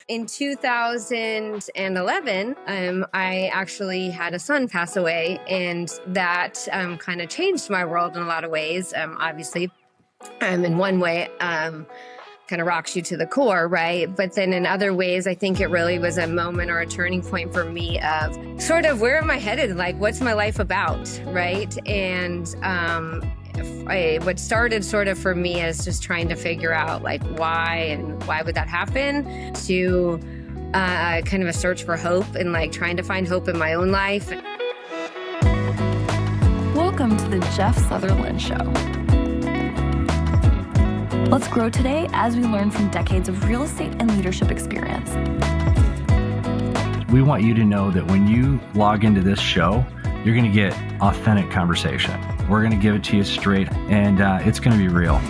In 2011, I actually had a son pass away, and that kind of changed my world in a lot of ways. Obviously, in one way, kind of rocks you to the core, right? But then in other ways, I think it really was a moment or a turning point for me of sort of where am I headed? Like, what's my life about, right? And what started sort of for me as just trying to figure out like why would that happen, to kind of a search for hope and like trying to find hope in my own life. Welcome to the Jeff Sutherlin Show. Let's grow today as we learn from decades of real estate and leadership experience. We want you to know that when you log into this show, you're going to get authentic conversation. We're going to give it to you straight, and it's going to be real.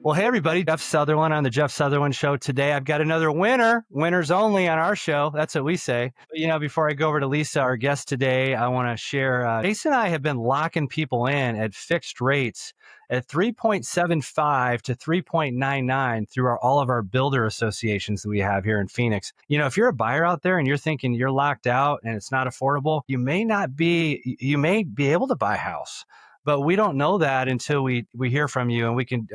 Well, hey, everybody. Jeff Sutherlin on the Jeff Sutherlin Show. Today, I've got another winner. Winners only on our show. That's what we say. But, before I go over to Lisa, our guest today, I want to share, Jason and I have been locking people in at fixed rates at 3.75 to 3.99 through all of our builder associations that we have here in Phoenix. If you're a buyer out there and you're thinking you're locked out and it's not affordable, you may be able to buy a house. But we don't know that until we hear from you and we can,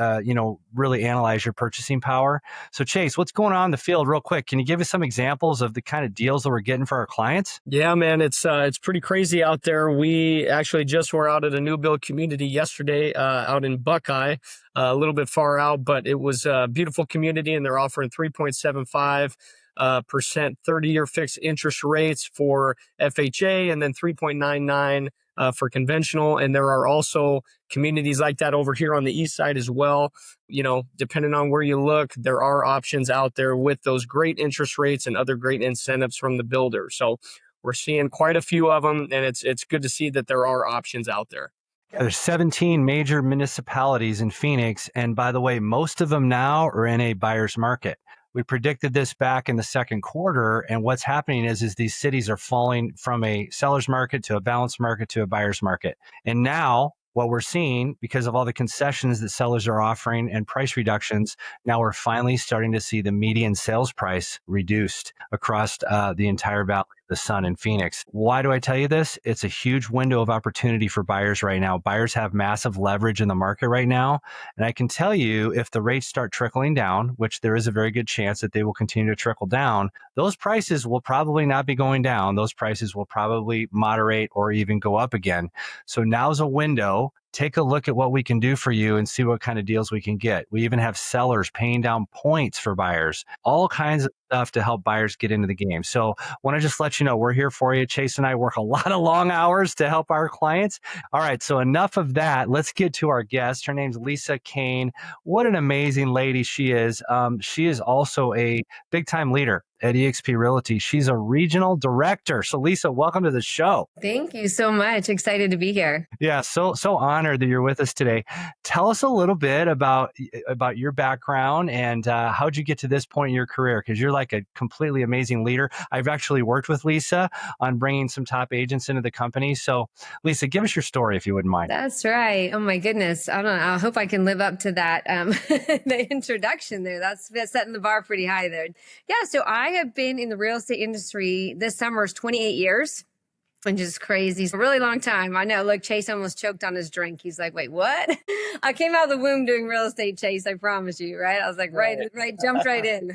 really analyze your purchasing power. So Chase, what's going on in the field real quick? Can you give us some examples of the kind of deals that we're getting for our clients? Yeah, man, it's pretty crazy out there. We actually just were out at a new build community yesterday out in Buckeye, a little bit far out, but it was a beautiful community, and they're offering 3.75% 30-year fixed interest rates for FHA, and then 3.99 for conventional. And there are also communities like that over here on the east side as well. Depending on where you look, there are options out there with those great interest rates and other great incentives from the builder. So we're seeing quite a few of them, and it's good to see that there are options out there. There's 17 major municipalities in Phoenix. And by the way, most of them now are in a buyer's market. We predicted this back in the second quarter, and what's happening is these cities are falling from a seller's market to a balanced market to a buyer's market. And now what we're seeing, because of all the concessions that sellers are offering and price reductions, now we're finally starting to see the median sales price reduced across the entire Valley of the Sun in Phoenix. Why do I tell you this? It's a huge window of opportunity for buyers right now. Buyers have massive leverage in the market right now. And I can tell you, if the rates start trickling down, which there is a very good chance that they will continue to trickle down, those prices will probably not be going down. Those prices will probably moderate or even go up again. So now's a window. Take a look at what we can do for you and see what kind of deals we can get. We even have sellers paying down points for buyers, all kinds of stuff to help buyers get into the game. So want to just let you know, we're here for you. Chase and I work a lot of long hours to help our clients. All right, so enough of that. Let's get to our guest. Her name's Lisa Kane. What an amazing lady she is. She is also a big-time leader at eXp Realty. She's a regional director. So Lisa, welcome to the show. Thank you so much. Excited to be here. Yeah, so honored that you're with us today. Tell us a little bit about your background and how'd you get to this point in your career? Because you're like a completely amazing leader. I've actually worked with Lisa on bringing some top agents into the company. So Lisa, give us your story if you wouldn't mind. That's right. Oh my goodness. I don't know. I hope I can live up to that. The introduction there. That's setting the bar pretty high there. Yeah. So I have been in the real estate industry. This summer is 28 years. Which is crazy. It's a really long time. I know. Look, Chase almost choked on his drink. He's like, wait, what? I came out of the womb doing real estate, Chase. I promise you, right? I was like, right, jumped right in.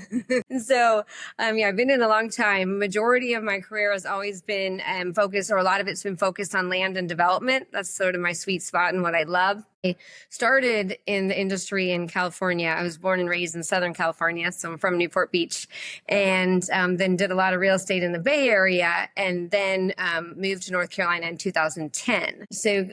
So, I've been in a long time. Majority of my career has always been focused, or a lot of it's been focused on land and development. That's sort of my sweet spot and what I love. I started in the industry in California. I was born and raised in Southern California, so I'm from Newport Beach, and then did a lot of real estate in the Bay Area, and then moved to North Carolina in 2010. So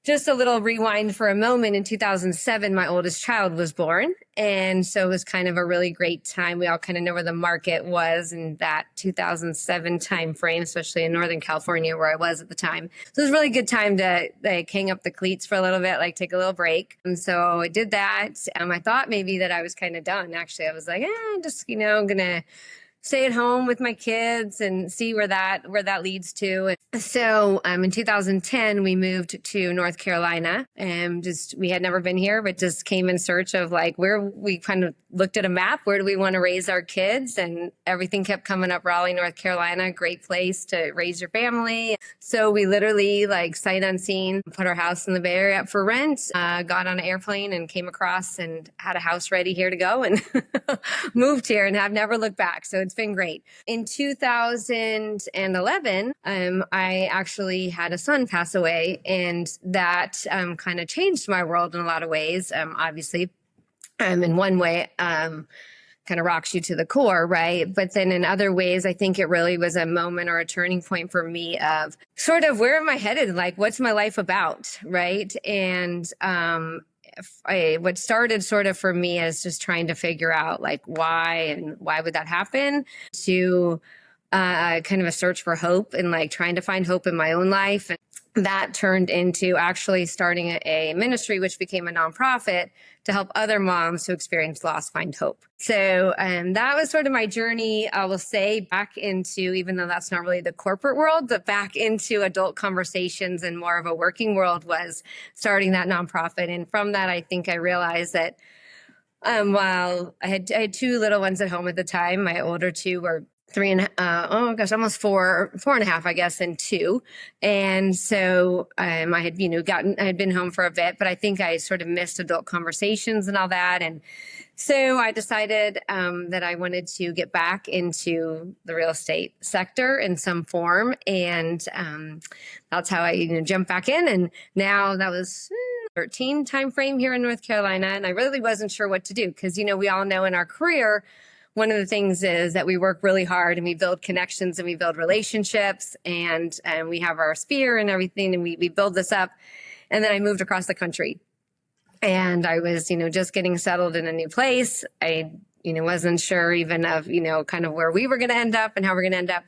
just a little rewind for a moment. In 2007, my oldest child was born. And so it was kind of a really great time. We all kind of know where the market was in that 2007 timeframe, especially in Northern California where I was at the time. So it was a really good time to hang up the cleats for a little bit, like take a little break. And so I did that. I thought maybe that I was kind of done. Actually, I was like, just, I'm going to stay at home with my kids and see where that leads to. So in 2010, we moved to North Carolina, and we had never been here, but just came in search of like where we kind of looked at a map. Where do we want to raise our kids? And everything kept coming up. Raleigh, North Carolina, great place to raise your family. So we literally like sight unseen, put our house in the Bay Area up for rent, got on an airplane and came across and had a house ready here to go and moved here and have never looked back. So it's been great. In 2011, I actually had a son pass away, and that kind of changed my world in a lot of ways. Obviously, in one way, kind of rocks you to the core, right? But then in other ways, I think it really was a moment or a turning point for me of sort of where am I headed? Like, what's my life about, right? And what started sort of for me as just trying to figure out like why would that happen, to kind of a search for hope and like trying to find hope in my own life. And that turned into actually starting a ministry, which became a nonprofit to help other moms who experience loss find hope. So that was sort of my journey, I will say, back into, even though that's not really the corporate world, but back into adult conversations and more of a working world, was starting that nonprofit. And from that, I think I realized that while I had two little ones at home at the time, my older two were almost four and a half, I guess, and two. And so I had been home for a bit, but I think I sort of missed adult conversations and all that. And so I decided that I wanted to get back into the real estate sector in some form. And that's how I jumped back in. And now that was 13 timeframe here in North Carolina. And I really wasn't sure what to do because, we all know in our career, one of the things is that we work really hard and we build connections and we build relationships and we have our sphere and everything, and we build this up. And then I moved across the country, and I was, just getting settled in a new place. I, wasn't sure even of, kind of where we were going to end up and how we're going to end up.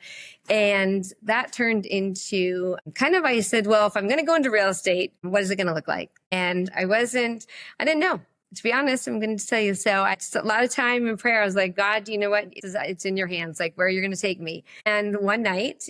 And that turned into I said, well, if I'm going to go into real estate, what is it going to look like? And I didn't know. To be honest, I'm going to tell you. So I just a lot of time in prayer. I was like, God, you know what? It's in your hands, like where you're going to take me. And one night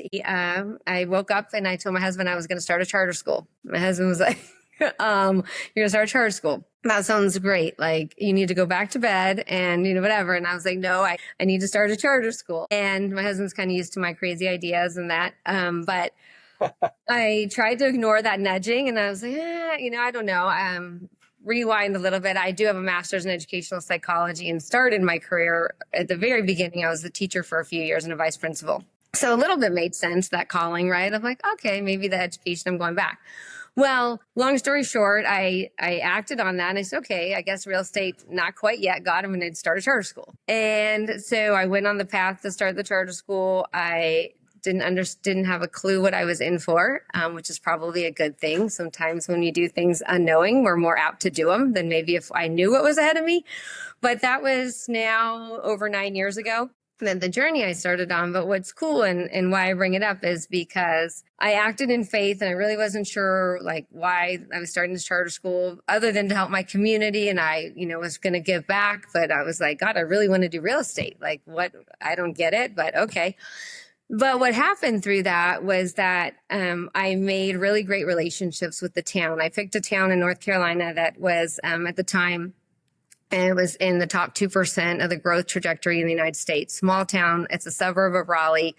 I woke up and I told my husband I was going to start a charter school. My husband was like, you're going to start a charter school. That sounds great. Like you need to go back to bed and, whatever. And I was like, no, I need to start a charter school. And my husband's kind of used to my crazy ideas and that. But I tried to ignore that nudging and I was like, I don't know. Rewind a little bit. I do have a master's in educational psychology and started my career at the very beginning. I was the teacher for a few years and a vice principal. So a little bit made sense, that calling, right? I'm like, okay, maybe the education, I'm going back. Well, long story short, I acted on that and I said, okay, I guess real estate, not quite yet. God, I'm going to start a charter school. And so I went on the path to start the charter school. I didn't have a clue what I was in for, which is probably a good thing. Sometimes when you do things unknowing, we're more apt to do them than maybe if I knew what was ahead of me. But that was now over 9 years ago. Then the journey I started on. But what's cool and why I bring it up is because I acted in faith and I really wasn't sure like why I was starting this charter school other than to help my community. And I, was going to give back, but I was like, God, I really want to do real estate. Like what? I don't get it, but okay. But what happened through that was that I made really great relationships with the town. I picked a town in North Carolina that was at the time, and it was in the top 2% of the growth trajectory in the United States. Small town. It's a suburb of Raleigh.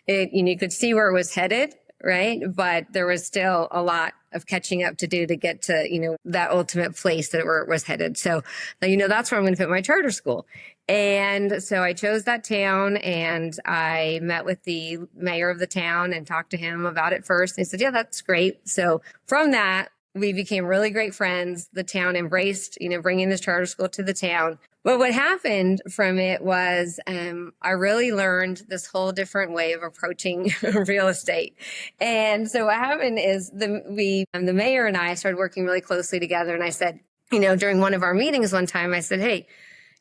You could see where it was headed, right? But there was still a lot of catching up to do to get to, that ultimate place that it was headed. So, that's where I'm going to put my charter school. And so I chose that town and I met with the mayor of the town and talked to him about it first. And he said, yeah, that's great. So from that, we became really great friends. The town embraced, bringing this charter school to the town. But what happened from it was I really learned this whole different way of approaching real estate. And so what happened is the mayor and I started working really closely together. And I said, during one of our meetings one time, I said, hey,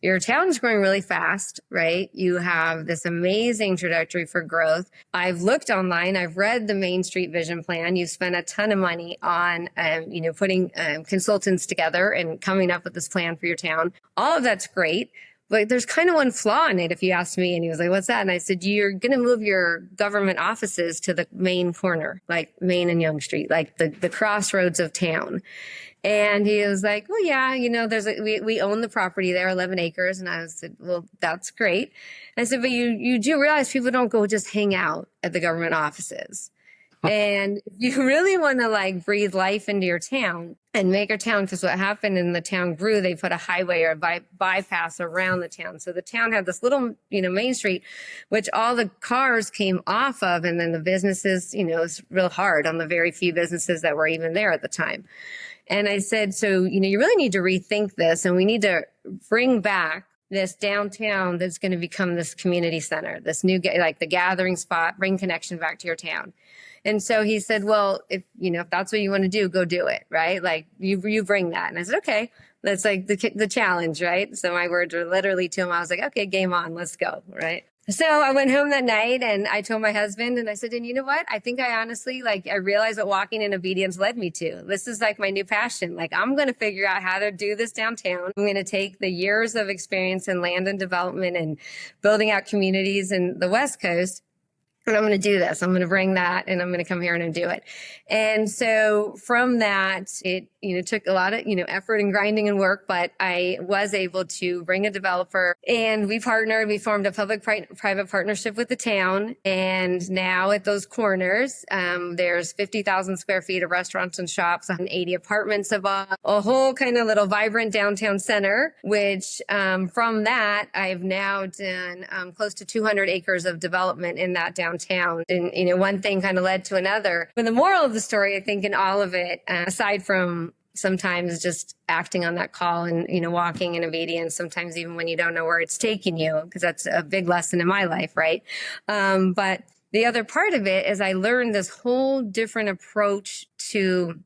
your town's growing really fast, right? You have this amazing trajectory for growth. I've looked online. I've read the Main Street Vision Plan. You've spent a ton of money on, putting consultants together and coming up with this plan for your town. All of that's great. but there's kind of one flaw in it, if you ask me. And he was like, what's that? And I said, you're going to move your government offices to the main corner, like Main and Young Street, like the crossroads of town. And he was like, well, yeah, we own the property there, 11 acres. And I said, well, that's great. And I said, but you do realize people don't go just hang out at the government offices. And if you really want to like breathe life into your town and make your town, because what happened in the town grew, they put a highway or a bypass around the town. So the town had this little, main street, which all the cars came off of. And then the businesses, it's real hard on the very few businesses that were even there at the time. And I said, so, you really need to rethink this, and we need to bring back this downtown that's going to become this community center, this new, like the gathering spot, bring connection back to your town. And so he said, well, if that's what you want to do, go do it. Right. Like you bring that. And I said, okay, that's like the challenge. Right. So my words were literally to him. I was like, okay, game on, let's go. Right. So I went home that night and I told my husband, and I said, and you know what? I think I honestly, I realized what walking in obedience led me to. This is like my new passion. Like, I'm going to figure out how to do this downtown. I'm going to take the years of experience in land and development and building out communities in the West Coast, and I'm going to do this. I'm going to bring that, and I'm going to come here and do it. And so from that, it, took a lot of, effort and grinding and work, but I was able to bring a developer, and we partnered. We formed a public-private partnership with the town. And now at those corners, there's 50,000 square feet of restaurants and shops, 180 apartments above, a whole kind of little vibrant downtown center, which from that, I've now done close to 200 acres of development in that downtown. And, one thing kind of led to another. But the moral of the story, I think, in all of it, aside from sometimes just acting on that call and, walking in obedience, sometimes even when you don't know where it's taking you, because that's a big lesson in my life, right? But the other part of it is I learned this whole different approach to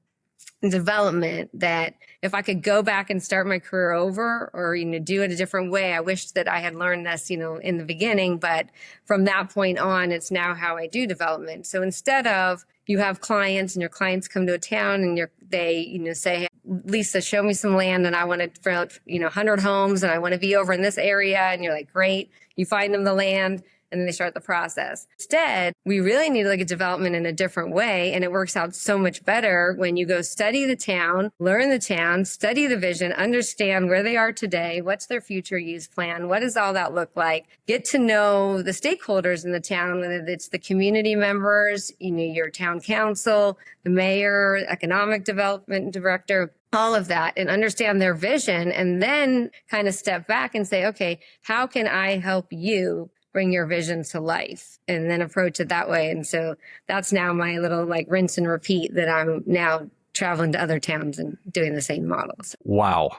development, that if I could go back and start my career over, or do it a different way, I wished that I had learned this in the beginning. But from that point on, it's now how I do development. So instead of you have clients and your clients come to a town and they say, hey, Lisa, show me some land and I want to build 100 homes and I want to be over in this area, and you're like, great. You find them the land, and then they start the process. Instead, we really need to look at development in a different way. And it works out so much better when you go study the town, learn the town, study the vision, understand where they are today, what's their future use plan, what does all that look like, get to know the stakeholders in the town, whether it's the community members, your town council, the mayor, economic development director, all of that, and understand their vision, and then kind of step back and say, okay, how can I help you bring your vision to life, and then approach it that way. And so that's now my little rinse and repeat, that I'm now traveling to other towns and doing the same models. Wow.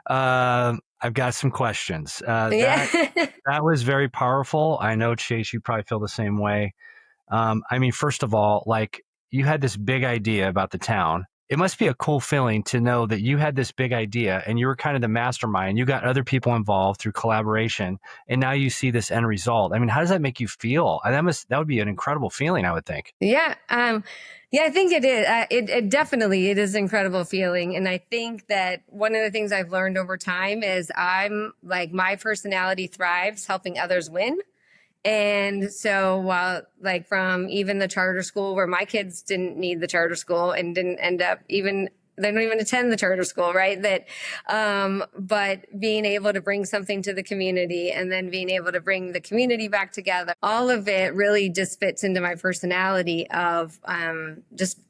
I've got some questions. That was very powerful. I know, Chase, you probably feel the same way. First of all, you had this big idea about the town. It must be a cool feeling to know that you had this big idea and you were kind of the mastermind. You got other people involved through collaboration, and now you see this end result. How does that make you feel? That would be an incredible feeling, I would think. Yeah. I think it is. It definitely, it is an incredible feeling. And I think that one of the things I've learned over time is my personality thrives helping others win. And so while from even the charter school, where my kids didn't need the charter school and didn't end up they don't even attend the charter school, right? But being able to bring something to the community, and then being able to bring the community back together, all of it really just fits into my personality of just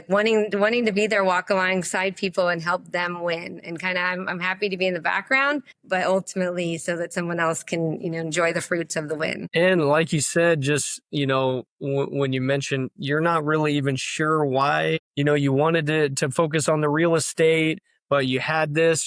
wanting to be there, walk alongside people and help them win. And kind of, I'm happy to be in the background, but ultimately so that someone else can, enjoy the fruits of the win. And like you said, just, when you mentioned you're not really even sure why, you wanted to focus on the real estate, but you had this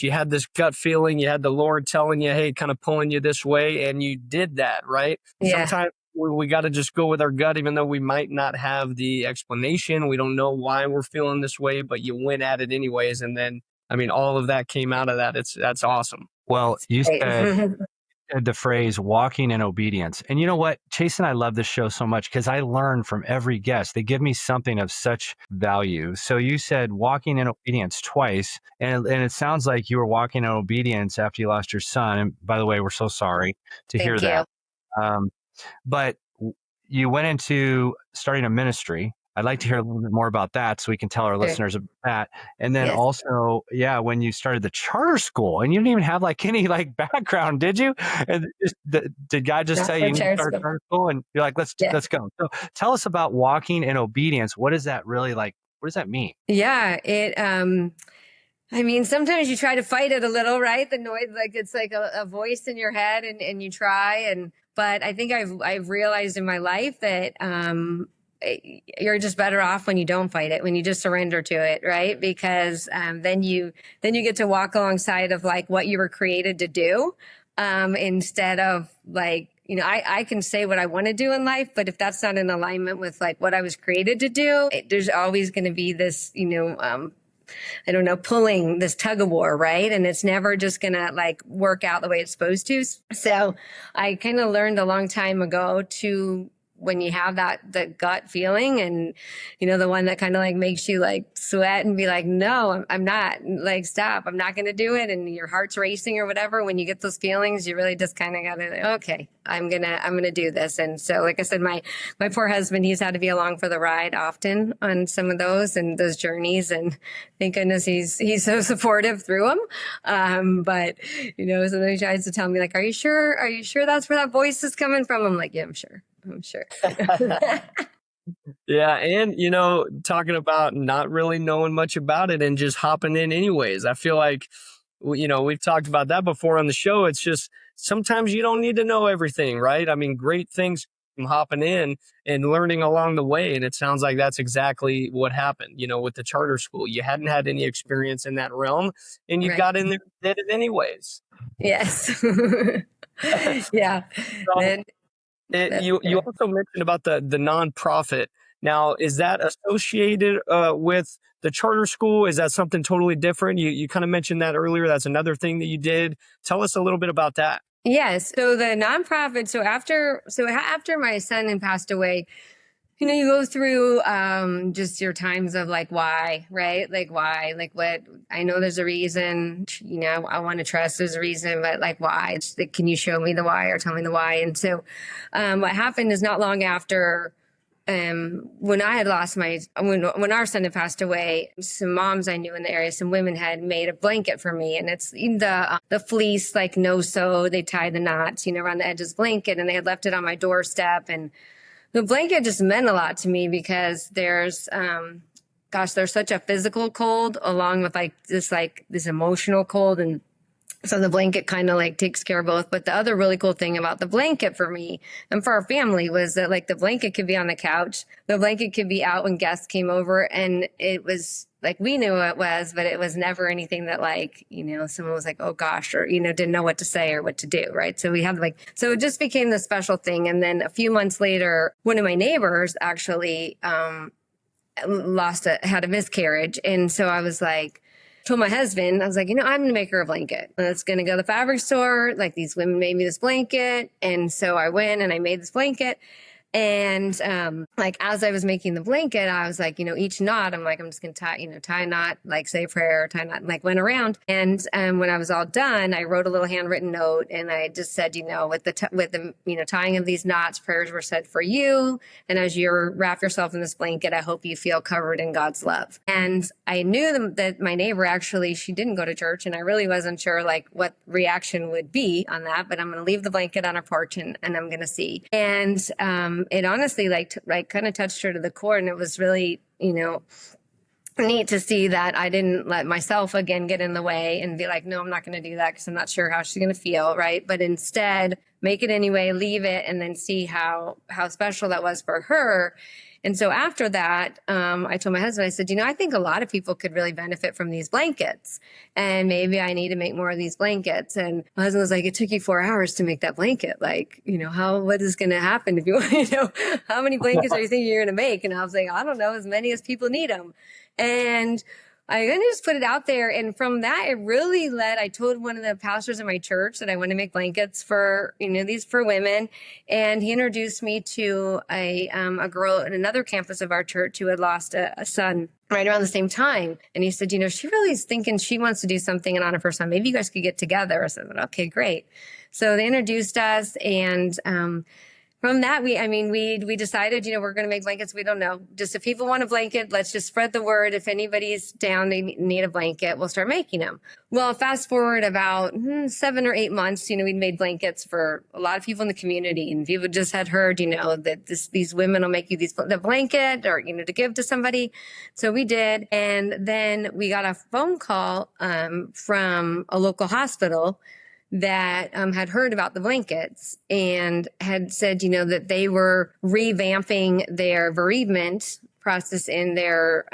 gut feeling, you had the Lord telling you, hey, kind of pulling you this way, and you did that, right? Yeah. Sometimes we got to just go with our gut, even though we might not have the explanation. We don't know why we're feeling this way, but you went at it anyways. And then, all of that came out of that. That's awesome. Well, you said the phrase walking in obedience. And you know what? Chase and I love this show so much because I learn from every guest. They give me something of such value. So you said walking in obedience twice. And it sounds like you were walking in obedience after you lost your son. And by the way, we're so sorry to hear Thank you. that. But you went into starting a ministry. I'd like to hear a little bit more about that so we can tell our listeners about that. And then Yes. also, when you started the charter school and you didn't even have like any like background, did you? And did God just Not say for you need to charter start a school. charter school? And you're like, let's go. So tell us about walking in obedience. What is that really like? What does that mean? Yeah, I mean, sometimes you try to fight it a little, right? The noise, like it's like a voice in your head and you try. But I think I've realized in my life that, you're just better off when you don't fight it, when you just surrender to it, right? Because, then you get to walk alongside of like what you were created to do, instead of like, I can say what I want to do in life, but if that's not in alignment with like what I was created to do, there's always going to be this, I don't know, pulling this tug of war, right? And it's never just going to like work out the way it's supposed to. So I kind of learned a long time ago to, when you have the gut feeling and, the one that kind of like makes you like sweat and be like, no, I'm not, like, stop, I'm not going to do it. And your heart's racing or whatever. When you get those feelings, you really just kind of got to, like, okay, I'm going to do this. And so, like I said, my poor husband, he's had to be along for the ride often on some of those and those journeys. And thank goodness he's so supportive through them. But, sometimes he tries to tell me like, are you sure that's where that voice is coming from? I'm like, yeah, I'm sure. Yeah. And, talking about not really knowing much about it and just hopping in anyways. I feel like, we've talked about that before on the show. It's just sometimes you don't need to know everything, right? I mean, great things from hopping in and learning along the way. And it sounds like that's exactly what happened, with the charter school. You hadn't had any experience in that realm and you got in there and did it anyways. Yes. Yeah. So, you also mentioned about the nonprofit. Now, is that associated with the charter school? Is that something totally different? You kind of mentioned that earlier. That's another thing that you did. Tell us a little bit about that. Yes. So the nonprofit. So after my son had passed away, you go through just your times of like, why, right? Like, why? Like, what? I know there's a reason, I want to trust there's a reason, but like, why? It's like, can you show me the why or tell me the why? And so what happened is not long after when I had lost when our son had passed away, some moms I knew in the area, some women had made a blanket for me, and it's the fleece, like no sew, they tie the knots, around the edges blanket, and they had left it on my doorstep. And the blanket just meant a lot to me because there's such a physical cold along with this emotional cold. And so the blanket kind of like takes care of both. But the other really cool thing about the blanket for me and for our family was that like the blanket could be on the couch. The blanket could be out when guests came over, and it was like, we knew it was, but it was never anything that like, someone was like, oh gosh, or, didn't know what to say or what to do. Right. So we had so it just became the special thing. And then a few months later, one of my neighbors actually, had a miscarriage. And so I was like, told my husband, I was like, I'm going to make her a blanket. It's going to go to the fabric store. Like, these women made me this blanket. And so I went and I made this blanket. And, as I was making the blanket, I was like, each knot, I'm like, I'm just going to tie a knot, like say a prayer, tie a knot, and like went around. And, when I was all done, I wrote a little handwritten note, and I just said, with the tying of these knots, prayers were said for you. And as you wrap yourself in this blanket, I hope you feel covered in God's love. And I knew that my neighbor, actually, she didn't go to church, and I really wasn't sure like what reaction would be on that, but I'm going to leave the blanket on her porch and I'm going to see. And, it honestly kind of touched her to the core. And it was really, neat to see that I didn't let myself again get in the way and be like, no, I'm not going to do that because I'm not sure how she's going to feel. Right. But instead make it anyway, leave it, and then see how special that was for her. And so after that, I told my husband, I said, I think a lot of people could really benefit from these blankets, and maybe I need to make more of these blankets. And my husband was like, it took you 4 hours to make that blanket. Like, what is going to happen if you, how many blankets are you thinking you're going to make? And I was like, I don't know, as many as people need them. And I kind of just put it out there. And from that, it really led, I told one of the pastors in my church that I want to make blankets for, these for women. And he introduced me to a girl at another campus of our church who had lost a son right around the same time. And he said, she really is thinking she wants to do something in honor of her son. Maybe you guys could get together. I said, okay, great. So they introduced us, and from that, we decided, we're going to make blankets. We don't know. Just if people want a blanket, let's just spread the word. If anybody's down, they need a blanket, we'll start making them. Well, fast forward about 7 or 8 months, we'd made blankets for a lot of people in the community, and people just had heard, that these women will make you the blanket or, to give to somebody. So we did. And then we got a phone call from a local hospital that had heard about the blankets and had said, that they were revamping their bereavement process in their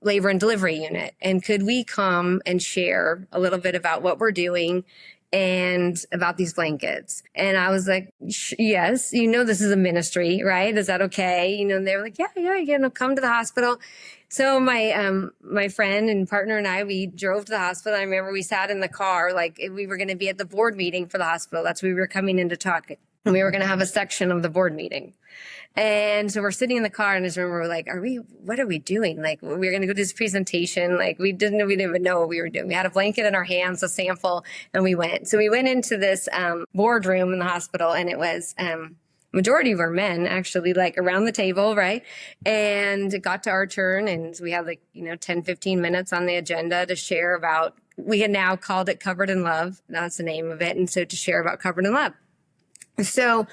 labor and delivery unit. And could we come and share a little bit about what we're doing and about these blankets? And I was like, yes, this is a ministry, right? Is that okay? And they were like, yeah, come to the hospital. So my friend and partner and I, we drove to the hospital. I remember we sat in the car, like we were going to be at the board meeting for the hospital. That's where we were coming in to talk. And we were going to have a section of the board meeting. And so we're sitting in the car, and I just remember we're like, what are we doing? Like, we were going to go to this presentation. Like, we didn't even know what we were doing. We had a blanket in our hands, a sample, and we went. So we went into this boardroom in the hospital, and it was majority of our men actually, like around the table, right? And it got to our turn, and we had 10, 15 minutes on the agenda to share about, we had now called it Covered in Love. That's the name of it. And so to share about Covered in Love. So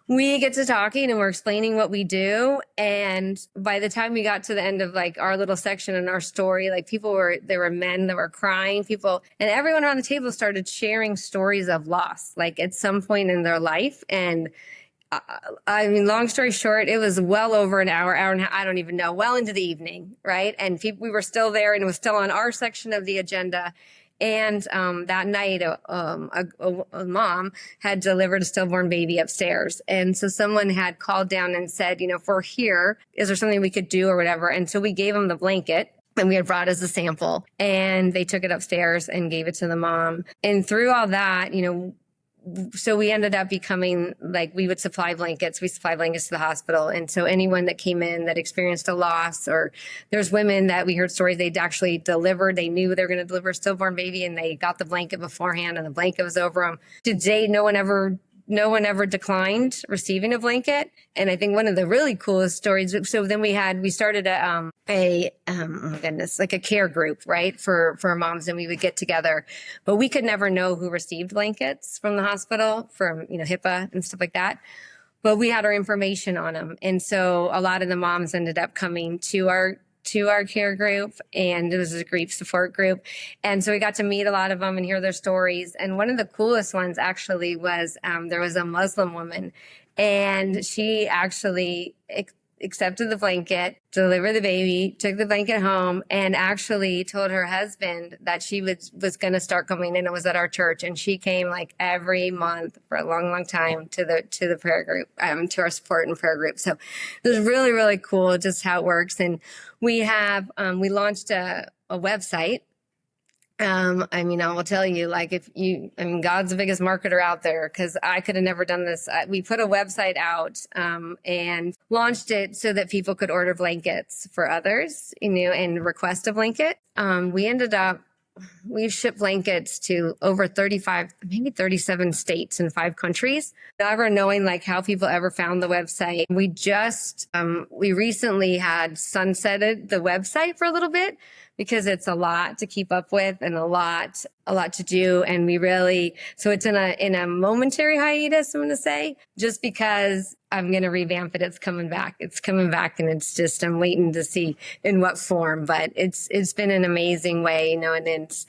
we get to talking, and we're explaining what we do. And by the time we got to the end of our little section in our story, there were men that were crying, and everyone around the table started sharing stories of loss, at some point in their life. And long story short, it was well over an hour and a half, I don't even know, well into the evening, right? And we were still there, and it was still on our section of the agenda. And that night, a mom had delivered a stillborn baby upstairs. And so someone had called down and said, if we're here, is there something we could do or whatever? And so we gave them the blanket, and we had brought as a sample, and they took it upstairs and gave it to the mom. And through all that, so we ended up becoming we would supply blankets. We supply blankets to the hospital. And so anyone that came in that experienced a loss, or there's women that we heard stories they'd actually delivered. They knew they were going to deliver a stillborn baby, and they got the blanket beforehand, and the blanket was over them. To date, no one ever declined receiving a blanket. And I think one of the really coolest stories, so then we started a care group, right, for moms, and we would get together, but we could never know who received blankets from the hospital, from, HIPAA and stuff like that. But we had our information on them. And so a lot of the moms ended up coming to our care group, and it was a grief support group. And so we got to meet a lot of them and hear their stories. And one of the coolest ones actually was, there was a Muslim woman, and she actually accepted the blanket, delivered the baby, took the blanket home, and actually told her husband that she was going to start coming in. It was at our church, and she came every month for a long, long time to the prayer group, to our support and prayer group. So it was really, really cool just how it works. And we launched a website. I will tell you, God's the biggest marketer out there, because I could have never done this. We put a website out, and launched it so that people could order blankets for others, and request a blanket. We've shipped blankets to over 35, maybe 37 states in 5 countries. Never knowing how people ever found the website. We recently had sunsetted the website for a little bit, because it's a lot to keep up with and a lot to do. And so it's in a momentary hiatus, I'm going to say, just because I'm going to revamp it. It's coming back, and it's just, I'm waiting to see in what form, but it's been an amazing way, and it's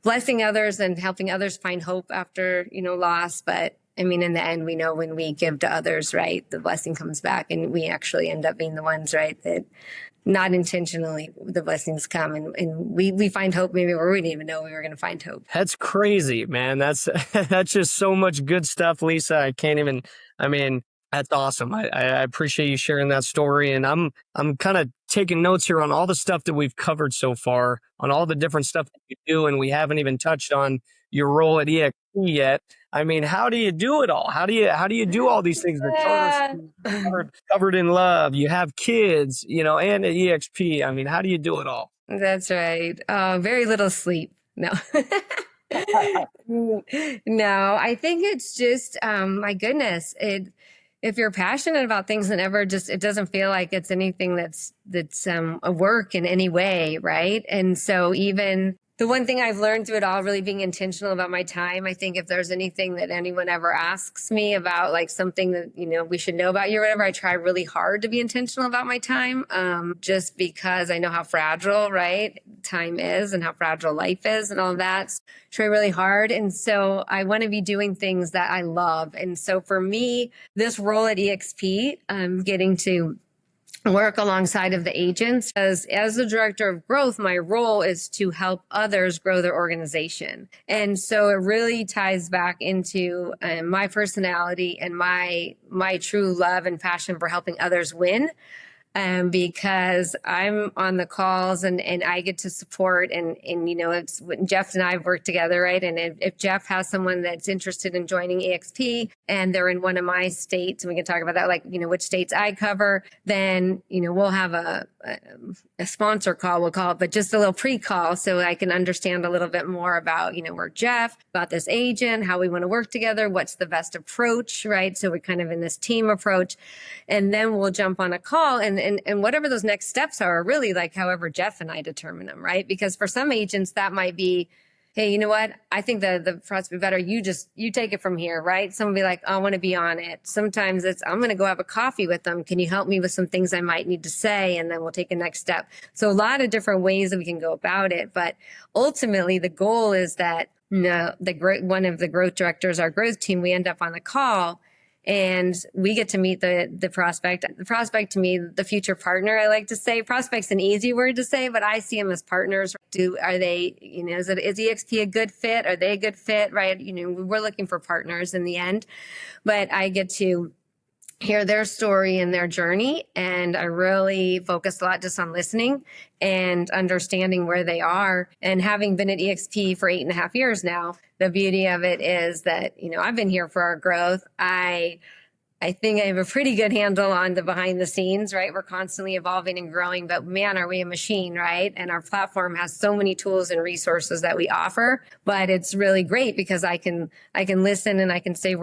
blessing others and helping others find hope after, loss. But in the end, we know when we give to others, right, the blessing comes back, and we actually end up being the ones, right, that not intentionally the blessings come, and we find hope maybe where we didn't even know we were going to find hope. That's crazy, man. That's just so much good stuff, Lisa. That's awesome. I appreciate you sharing that story. And I'm kind of taking notes here on all the stuff that we've covered so far, on all the different stuff that you do, and we haven't even touched on your role at EXP yet. I mean, how do you do it all? How do you do all these things? The charter covered in love. You have kids, and at EXP. I mean, how do you do it all? That's right. Very little sleep. No. No, I think it's just, my goodness, if you're passionate about things and ever just, it doesn't feel like it's anything that's a work in any way. Right. And so even the one thing I've learned through it all, really being intentional about my time. I think if there's anything that anyone ever asks me about, like something that, we should know about you or whatever, I try really hard to be intentional about my time. Just because I know how fragile, right, time is and how fragile life is and all of that. So I try really hard. And so I want to be doing things that I love. And so for me, this role at EXP, getting to work alongside of the agents. As the director of growth, my role is to help others grow their organization. And so it really ties back into my personality and my true love and passion for helping others win. Because I'm on the calls and I get to support and it's when Jeff and I have worked together, right? And if Jeff has someone that's interested in joining EXP and they're in one of my states, and we can talk about that, like, which states I cover, then, we'll have a sponsor call, we'll call it, but just a little pre-call so I can understand a little bit more about, where Jeff, about this agent, how we want to work together, what's the best approach, right? So we're kind of in this team approach, and then we'll jump on a call and whatever those next steps are really like however Jeff and I determine them, right? Because for some agents that might be, hey, you know what? I think the process would be better. You take it from here, right? Someone will be like, I want to be on it. Sometimes it's, I'm going to go have a coffee with them. Can you help me with some things I might need to say? And then we'll take a next step. So a lot of different ways that we can go about it. But ultimately the goal is that one of the growth directors, our growth team, we end up on the call and we get to meet the prospect. The prospect to me, the future partner, I like to say. Prospect's an easy word to say, but I see them as partners. Are they, is EXP a good fit? Are they a good fit? Right? We're looking for partners in the end, but I get to hear their story and their journey. And I really focus a lot just on listening and understanding where they are. And having been at EXP for 8.5 years now, the beauty of it is that, I've been here for our growth. I think I have a pretty good handle on the behind the scenes, right? We're constantly evolving and growing, but man, are we a machine, right? And our platform has so many tools and resources that we offer, but it's really great because I can listen and I can say,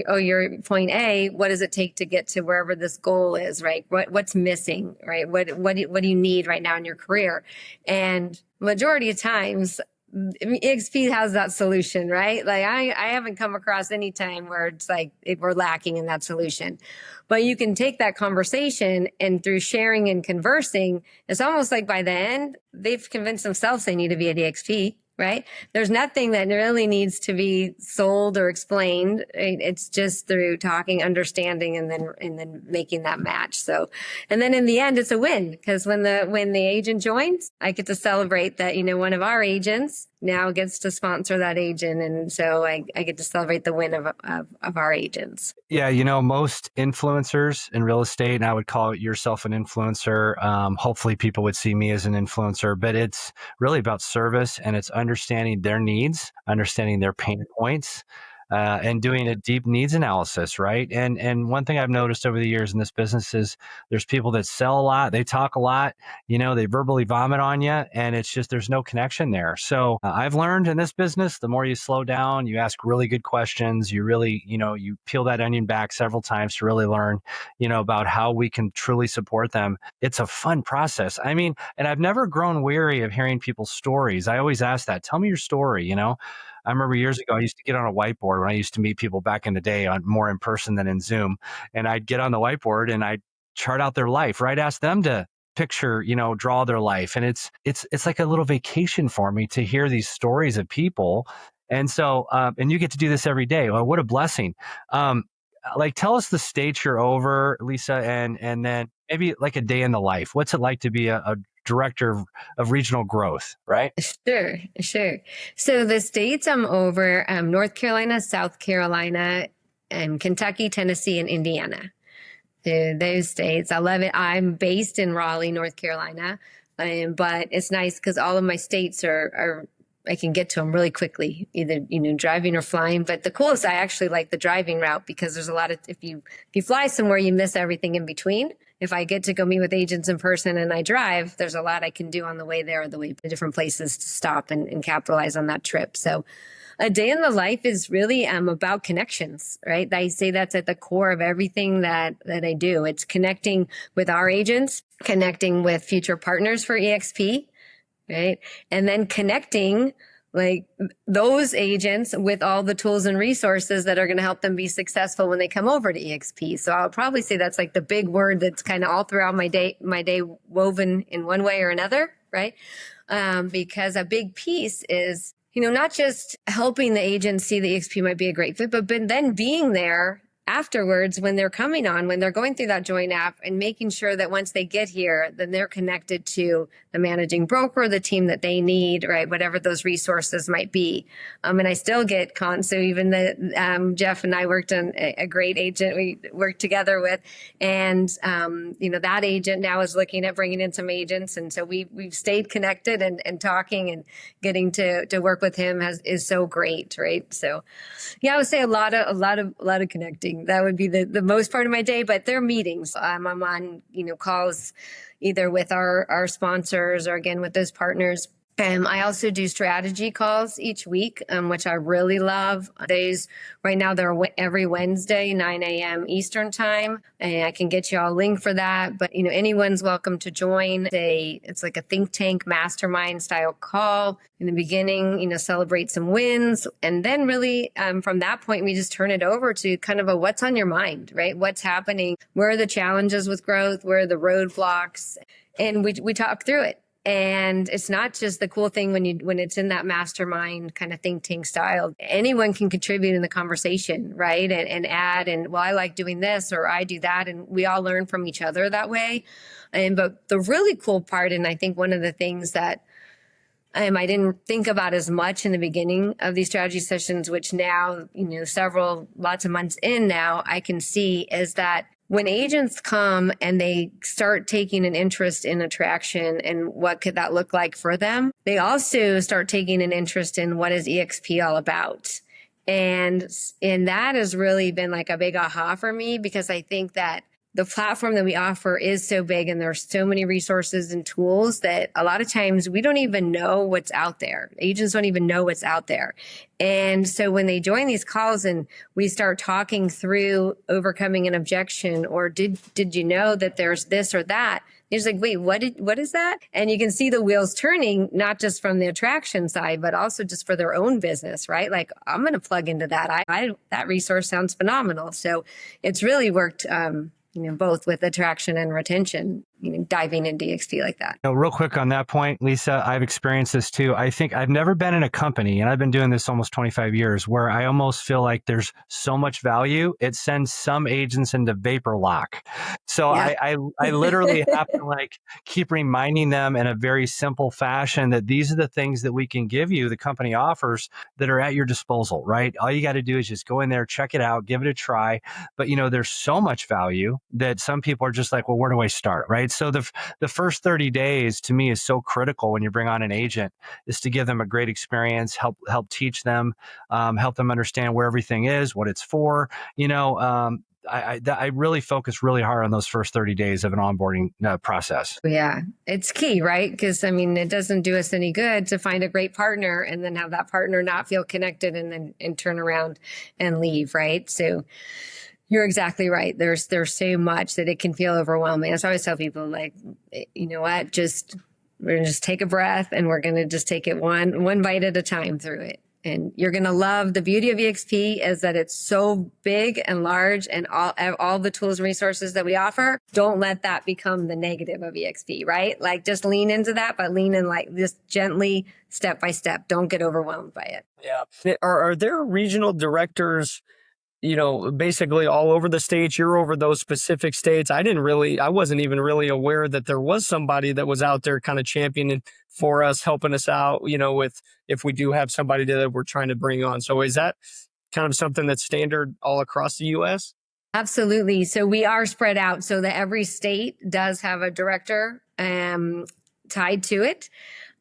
oh, you're point A, what does it take to get to wherever this goal is, right? What's missing, right? What do you need right now in your career? And majority of times, EXP has that solution, right? Like I haven't come across any time where it's like we're lacking in that solution. But you can take that conversation and through sharing and conversing, it's almost like by the end, they've convinced themselves they need to be at EXP, right? There's nothing that really needs to be sold or explained. It's just through talking, understanding, and then making that match. So, and then in the end, it's a win because when the agent joins, I get to celebrate that, one of our agents now gets to sponsor that agent. And so I get to celebrate the win of our agents. Yeah. Most influencers in real estate, and I would call yourself an influencer. Hopefully people would see me as an influencer, but it's really about service and it's understanding their needs, understanding their pain points, and doing a deep needs analysis, right? And one thing I've noticed over the years in this business is there's people that sell a lot, they talk a lot, they verbally vomit on you, and it's just there's no connection there. So I've learned in this business, the more you slow down, you ask really good questions, you really, you peel that onion back several times to really learn, about how we can truly support them. It's a fun process. I mean, and I've never grown weary of hearing people's stories. I always ask that, tell me your story, I remember years ago, I used to get on a whiteboard when I used to meet people back in the day on more in person than in Zoom. And I'd get on the whiteboard and I'd chart out their life, right? Ask them to picture, draw their life. And it's like a little vacation for me to hear these stories of people. And so, and you get to do this every day. Well, what a blessing. Tell us the state you're over, Lisa, and then maybe like a day in the life. What's it like to be a director of regional growth, right? Sure. So the states I'm over, North Carolina, South Carolina, and Kentucky, Tennessee, and Indiana. to those states. I love it. I'm based in Raleigh, North Carolina, but it's nice because all of my states are I can get to them really quickly, either, driving or flying. But the coolest, I actually like the driving route because there's a lot of, if you fly somewhere, you miss everything in between. If I get to go meet with agents in person and I drive, there's a lot I can do on the way there or the way to different places to stop and capitalize on that trip. So a day in the life is really about connections, right? I say that's at the core of everything that I do. It's connecting with our agents, connecting with future partners for EXP, right? And then connecting like those agents with all the tools and resources that are going to help them be successful when they come over to EXP. So I'll probably say that's like the big word that's kind of all throughout my day woven in one way or another, right? Because a big piece is, not just helping the agents see the EXP might be a great fit, but then being there afterwards when they're coming on, when they're going through that joint app and making sure that once they get here, then they're connected to the managing broker, the team that they need, right? Whatever those resources might be. And I still get so even Jeff and I worked on a great agent we worked together with. And, that agent now is looking at bringing in some agents. And so we've stayed connected and talking and getting to work with him is so great, right? So yeah, I would say a lot of connecting. That would be the most part of my day, but they're meetings. I'm on, calls either with our sponsors or again with those partners. I also do strategy calls each week, which I really love. Right now, they're every Wednesday, 9 a.m. Eastern time. And I can get you all a link for that. But, anyone's welcome to join. It's like a think tank mastermind style call. In the beginning, celebrate some wins. And then really from that point, we just turn it over to kind of a what's on your mind, right? What's happening? Where are the challenges with growth? Where are the roadblocks? And we talk through it. And it's not just the cool thing when it's in that mastermind kind of think tank style. Anyone can contribute in the conversation, right? And add, well, I like doing this or I do that. And we all learn from each other that way. But the really cool part, and I think one of the things that I didn't think about as much in the beginning of these strategy sessions, which now, lots of months in now, I can see is that when agents come and they start taking an interest in attraction and what could that look like for them, they also start taking an interest in what is EXP all about. And that has really been like a big aha for me because I think that the platform that we offer is so big and there's so many resources and tools that a lot of times we don't even know what's out there. Agents don't even know what's out there. And so when they join these calls and we start talking through overcoming an objection or did you know that there's this or that? It's like, wait, what is that? And you can see the wheels turning, not just from the attraction side, but also just for their own business, right? Like, I'm going to plug into that. That resource sounds phenomenal. So it's really worked, both with attraction and retention, diving into EXP like that. Real quick on that point, Lisa, I've experienced this too. I think I've never been in a company, and I've been doing this almost 25 years, where I almost feel like there's so much value, it sends some agents into vapor lock. So yeah. I literally have to keep reminding them in a very simple fashion that these are the things that we can give you, the company offers that are at your disposal, right? All you got to do is just go in there, check it out, give it a try. But, there's so much value that some people are just like, well, where do I start, right? So the first 30 days to me is so critical when you bring on an agent, is to give them a great experience, help teach them, help them understand where everything is, what it's for. I really focus really hard on those first 30 days of an onboarding process. Yeah, it's key, right? Because it doesn't do us any good to find a great partner and then have that partner not feel connected and turn around and leave, right? So you're exactly right. There's so much that it can feel overwhelming. That's why I always tell people, you know what, we're going to just take a breath and we're going to just take it one bite at a time through it. And you're going to love the beauty of EXP is that it's so big and large and all the tools and resources that we offer. Don't let that become the negative of EXP, right? Just lean into that, but lean in just gently, step by step. Don't get overwhelmed by it. Yeah. Are there regional directors basically all over the states? You're over those specific states. I wasn't even really aware that there was somebody that was out there kind of championing for us, helping us out, with if we do have somebody that we're trying to bring on. So is that kind of something that's standard all across the U.S.? Absolutely. So we are spread out so that every state does have a director tied to it.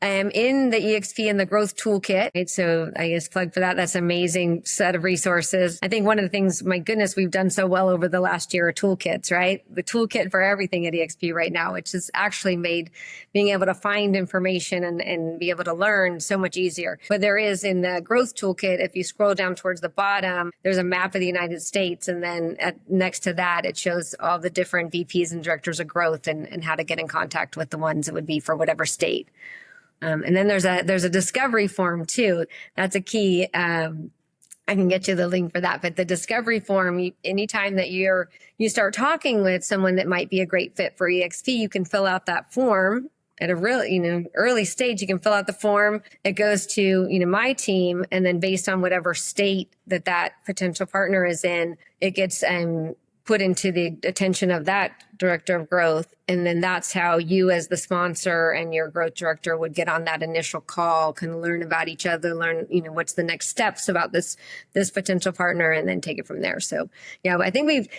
In the EXP and the growth toolkit. Right? So I guess plug for that. That's an amazing set of resources. I think one of the things, my goodness, we've done so well over the last year are toolkits, right? The toolkit for everything at EXP right now, which has actually made being able to find information and be able to learn so much easier. But there is in the growth toolkit, if you scroll down towards the bottom, there's a map of the United States. And then next to that, it shows all the different VPs and directors of growth and how to get in contact with the ones it would be for whatever state. And then there's a discovery form too. That's a key. I can get you the link for that. But the discovery form, anytime that you start talking with someone that might be a great fit for EXP, you can fill out that form at a really, early stage. You can fill out the form. It goes to, my team. And then based on whatever state that potential partner is in, it gets, put into the attention of that director of growth. And then that's how you as the sponsor and your growth director would get on that initial call, kind of learn about each other, learn, what's the next steps about this potential partner, and then take it from there. So yeah, I think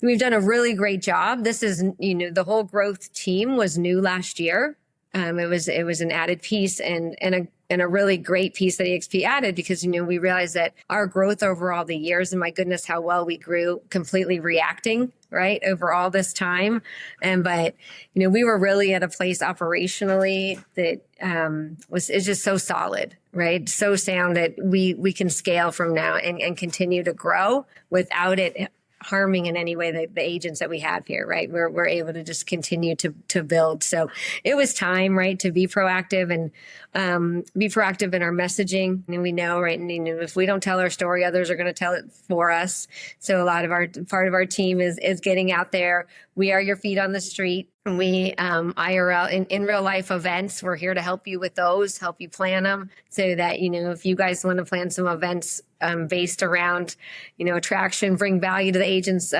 we've done a really great job. This is, the whole growth team was new last year. It was an added piece and a really great piece that EXP added because, we realized that our growth over all the years, and my goodness, how well we grew, completely reacting, right, over all this time. But we were really at a place operationally that is just so solid, right? So sound that we can scale from now and continue to grow without it harming in any way the agents that we have here, right? We're able to just continue to build. So it was time, right, to be proactive and be proactive in our messaging. And we know, right, and if we don't tell our story, others are going to tell it for us. So part of our team is getting out there. We are your feet on the street. We IRL in real life events. We're here to help you with those, help you plan them, so that if you guys want to plan some events based around attraction, bring value to the agents,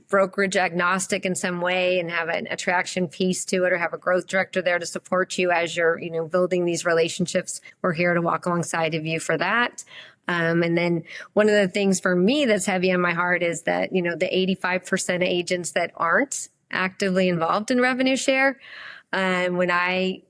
brokerage agnostic in some way, and have an attraction piece to it, or have a growth director there to support you as you're building these relationships. We're here to walk alongside of you for that. And then one of the things for me that's heavy on my heart is that the 85% of agents that aren't actively involved in revenue share. When I,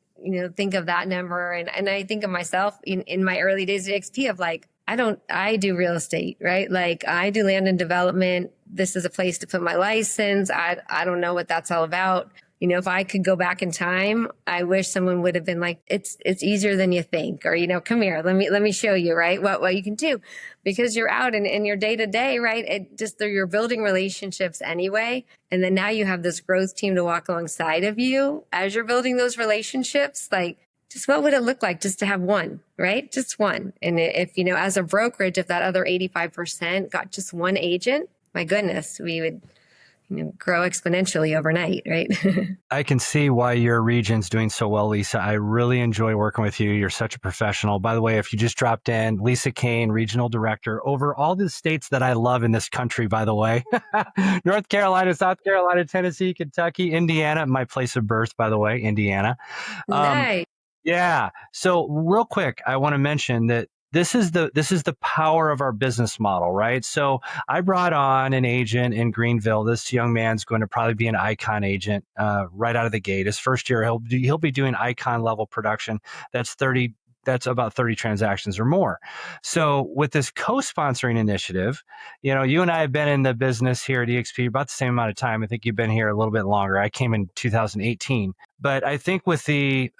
think of that number and I think of myself in my early days at XP of like, I do real estate, right? Like I do land and development. This is a place to put my license. I don't know what that's all about. If I could go back in time, I wish someone would have been like, it's easier than you think, or, come here, let me show you, right? What you can do, because you're out in your day to day, right? You're building relationships anyway. And then now you have this growth team to walk alongside of you as you're building those relationships. Like, just what would it look like just to have one, right? Just one. And if, as a brokerage, if that other 85% got just one agent, my goodness, we would grow exponentially overnight, right? I can see why your region's doing so well, Lisa. I really enjoy working with you. You're such a professional. By the way, if you just dropped in, Lisa Kane, Regional Director over all the states that I love in this country, by the way. North Carolina, South Carolina, Tennessee, Kentucky, Indiana, my place of birth, by the way, Indiana. Nice. Yeah. So real quick, I want to mention that this is the power of our business model, right? So I brought on an agent in Greenville. This young man's going to probably be an icon agent right out of the gate. His first year, he'll be doing icon level production. That's about 30 transactions or more. So with this co-sponsoring initiative, you and I have been in the business here at EXP about the same amount of time. I think you've been here a little bit longer. I came in 2018, but I think with the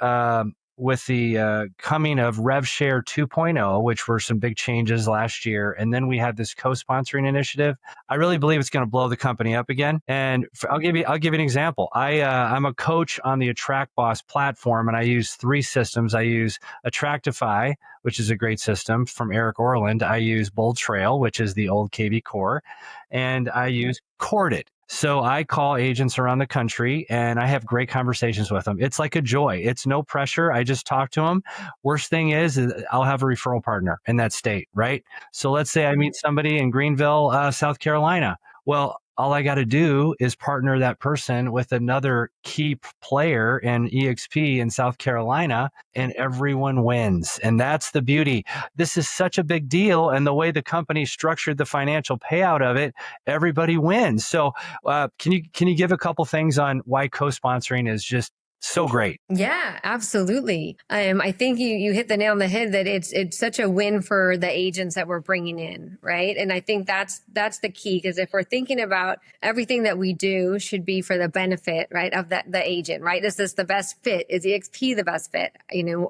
coming of RevShare 2.0, which were some big changes last year, and then we had this co-sponsoring initiative, I really believe it's going to blow the company up again. And I'll give you an example. I'm a coach on the Attract Boss platform, and I use 3 systems. I use Attractify, which is a great system from Eric Orland. I use Bold Trail, which is the old KB Core, and I use Corded. So I call agents around the country and I have great conversations with them. It's like a joy. It's no pressure. I just talk to them. Worst thing is I'll have a referral partner in that state, right? So let's say I meet somebody in Greenville, South Carolina. Well, all I got to do is partner that person with another key player in EXP in South Carolina, and everyone wins. And that's the beauty. This is such a big deal. And the way the company structured the financial payout of it, everybody wins. So can you give a couple things on why co-sponsoring is just so great? Yeah, absolutely. I think you hit the nail on the head that it's such a win for the agents that we're bringing in, right? And I think that's the key, because if we're thinking about everything that we do should be for the benefit, right, of the agent, right? Is this the best fit? Is EXP the best fit?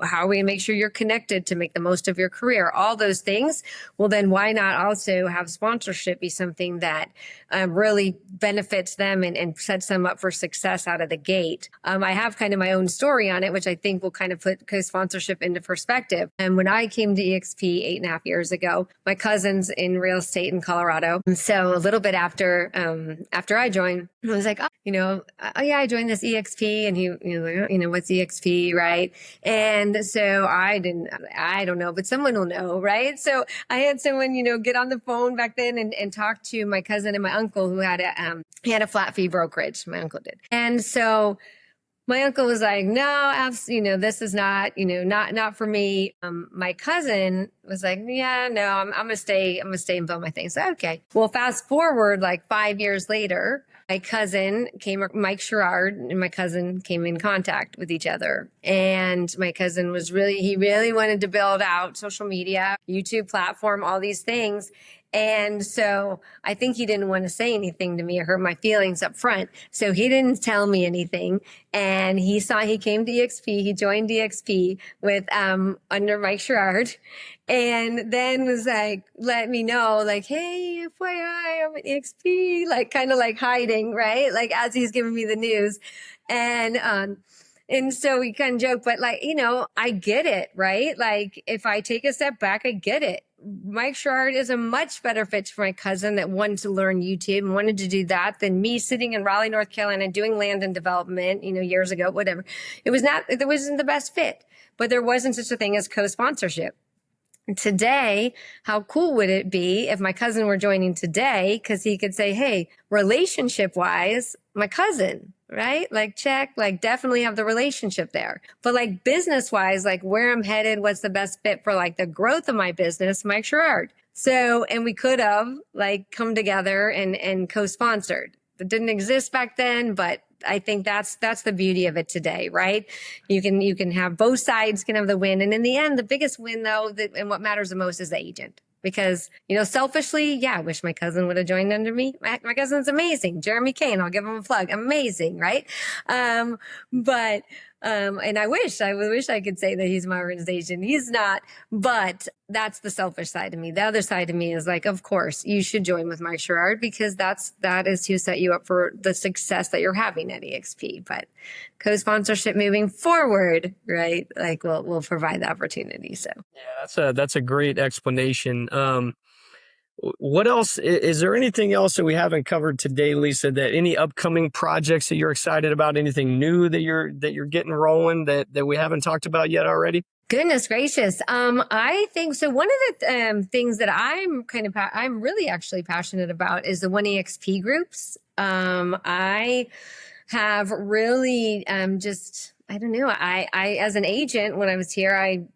How are we gonna make sure you're connected to make the most of your career? All those things. Well, then why not also have sponsorship be something that really benefits them and sets them up for success out of the gate? I have kind of my own story on it, which I think will kind of put co-sponsorship into perspective. And when I came to EXP 8.5 years ago, my cousin's in real estate in Colorado. And so a little bit after I joined, I was like, oh yeah, I joined this EXP. And he was like, what's EXP, right? And so I don't know, but someone will know, right? So I had someone, get on the phone back then and talk to my cousin and my uncle who had a flat fee brokerage. My uncle did. And so my uncle was like, no, this is not, not for me. My cousin was like, yeah, no, I'm going to stay and build my things. So, okay. Well, fast forward like 5 years later, Mike Sherrard and my cousin came in contact with each other. And my cousin he really wanted to build out social media, YouTube platform, all these things. And so I think he didn't want to say anything to me or hurt my feelings up front. So he didn't tell me anything. And he came to EXP. He joined EXP with, under Mike Sherrard, and then was like, let me know, like, hey, FYI, I'm at EXP, like kind of like hiding, right? Like as he's giving me the news. And so we kind of joke, but like, I get it, right? Like if I take a step back, I get it. Mike Sherrard is a much better fit for my cousin that wanted to learn YouTube and wanted to do that than me sitting in Raleigh, North Carolina, doing land and development, years ago, whatever. It wasn't the best fit, but there wasn't such a thing as co-sponsorship. Today, how cool would it be if my cousin were joining today? Because he could say, hey, relationship wise, my cousin, right? Like check, like definitely have the relationship there. But like business wise, like where I'm headed, what's the best fit for like the growth of my business, Mike Sherrard. So, and we could have like come together and co-sponsored. It didn't exist back then, but I think that's the beauty of it today, right? You can have both sides can have the win. And in the end, the biggest win though, and what matters the most is the agent. Because, selfishly, yeah, I wish my cousin would have joined under me. My cousin's amazing. Jeremy Kane, I'll give him a plug. Amazing, right? And I wish I could say that he's my organization. He's not, but that's the selfish side of me. The other side of me is like, of course, you should join with Mike Sherrard because that is who set you up for the success that you're having at EXP. But co-sponsorship moving forward, right? Like we'll provide the opportunity. So yeah, that's a great explanation. What else? Is there anything else that we haven't covered today, Lisa? That any upcoming projects that you're excited about? Anything new that you're getting rolling that we haven't talked about yet already? Goodness gracious. I think so. One of the things that I'm really actually passionate about is the 1EXP groups. I have really I don't know. I as an agent when I was here,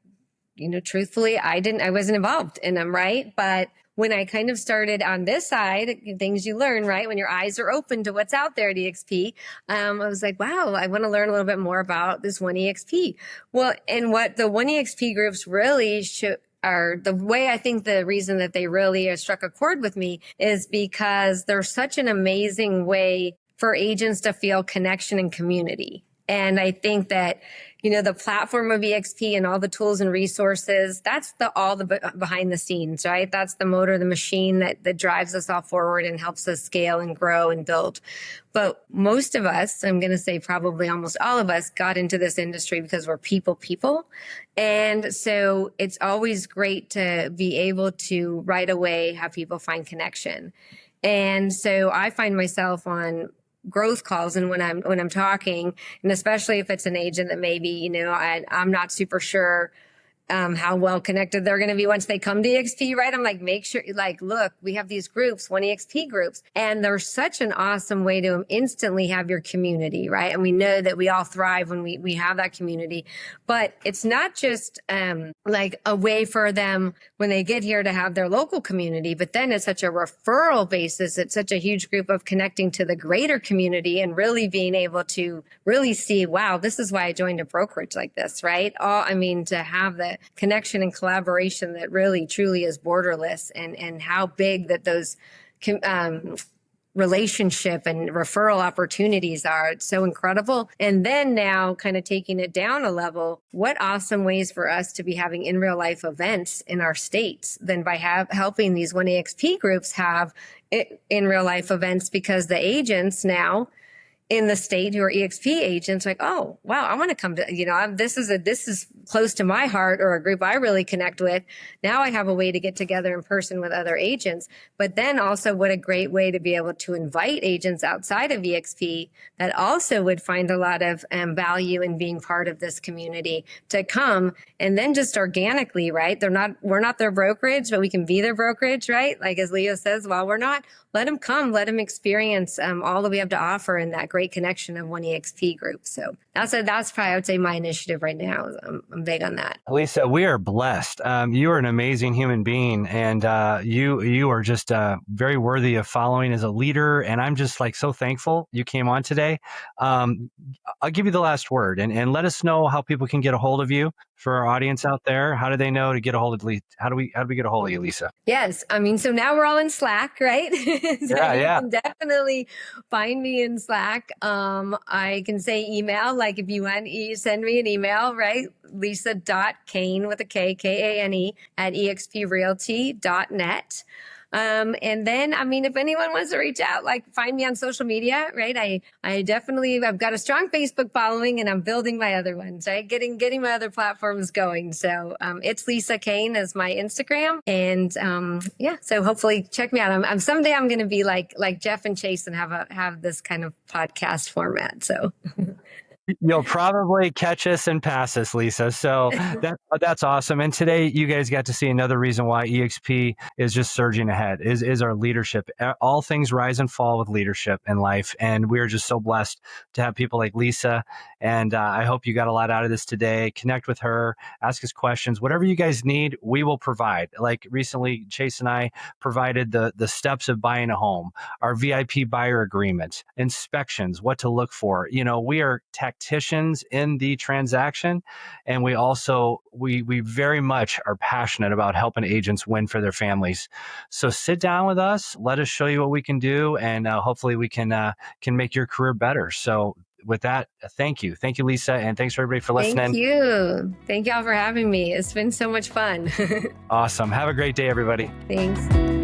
truthfully, I wasn't involved in them, right? But when I kind of started on this side, things you learn, right? When your eyes are open to what's out there at EXP, I was like, wow, I want to learn a little bit more about this 1EXP. Well, and what the 1EXP groups really are the way I think the reason that they really struck a chord with me is because they're such an amazing way for agents to feel connection and community. And I think that, the platform of EXP and all the tools and resources, that's all the behind the scenes, right? That's the motor, the machine that drives us all forward and helps us scale and grow and build. But most of us, I'm going to say probably almost all of us, got into this industry because we're people. And so it's always great to be able to right away have people find connection. And so I find myself on growth calls and when I'm talking, and especially if it's an agent that maybe, I'm not super sure how well connected they're going to be once they come to EXP, right? I'm like, make sure, like, look, we have these groups, 1EXP groups, and they're such an awesome way to instantly have your community, right? And we know that we all thrive when we have that community, but it's not just like a way for them when they get here to have their local community, but then it's such a referral basis. It's such a huge group of connecting to the greater community and really being able to really see, wow, this is why I joined a brokerage like this, right? To have the connection and collaboration that really truly is borderless, and how big that those relationship and referral opportunities are. It's so incredible. And then now kind of taking it down a level, what awesome ways for us to be having in real life events in our states than by helping these 1EXP groups have in real life events, because the agents now in the state who are EXP agents, like, oh, wow, I want to come to, this is close to my heart, or a group I really connect with. Now I have a way to get together in person with other agents. But then also, what a great way to be able to invite agents outside of EXP that also would find a lot of value in being part of this community to come, and then just organically, right? We're not their brokerage, but we can be their brokerage, right? Like as Leo says, while we're not, let them come, let them experience all that we have to offer in that great connection of 1EXP group. So that's probably, I would say, my initiative right now. I'm big on that. Lisa, we are blessed. You are an amazing human being, and you are just very worthy of following as a leader. And I'm just like so thankful you came on today. I'll give you the last word, and let us know how people can get a hold of you. For our audience out there, how do they know to get a hold of Lisa? How do we get a hold of you, Lisa? Yes. So now we're all in Slack, right? So yeah. You can definitely find me in Slack. I can say email, like if you want, you send me an email, right? Lisa.Kane with a K, Kane at exprealty.net. And then, if anyone wants to reach out, like find me on social media, right? I've got a strong Facebook following, and I'm building my other ones, right? Getting my other platforms going. So, it's Lisa Kane as my Instagram. And, so hopefully check me out. Someday I'm going to be like Jeff and Chase and have this kind of podcast format. So. You'll probably catch us and pass us, Lisa. So that's awesome. And today you guys got to see another reason why EXP is just surging ahead is our leadership. All things rise and fall with leadership in life. And we're just so blessed to have people like Lisa. And I hope you got a lot out of this today. Connect with her, ask us questions, whatever you guys need, we will provide. Like recently, Chase and I provided the steps of buying a home, our VIP buyer agreements, inspections, what to look for. We are tacticians in the transaction, and we also we very much are passionate about helping agents win for their families. So sit down with us, let us show you what we can do, and hopefully we can make your career better. So with that, thank you, Lisa, and thanks for everybody for listening. Thank y'all for having me. It's been so much fun. Awesome. Have a great day, everybody. Thanks.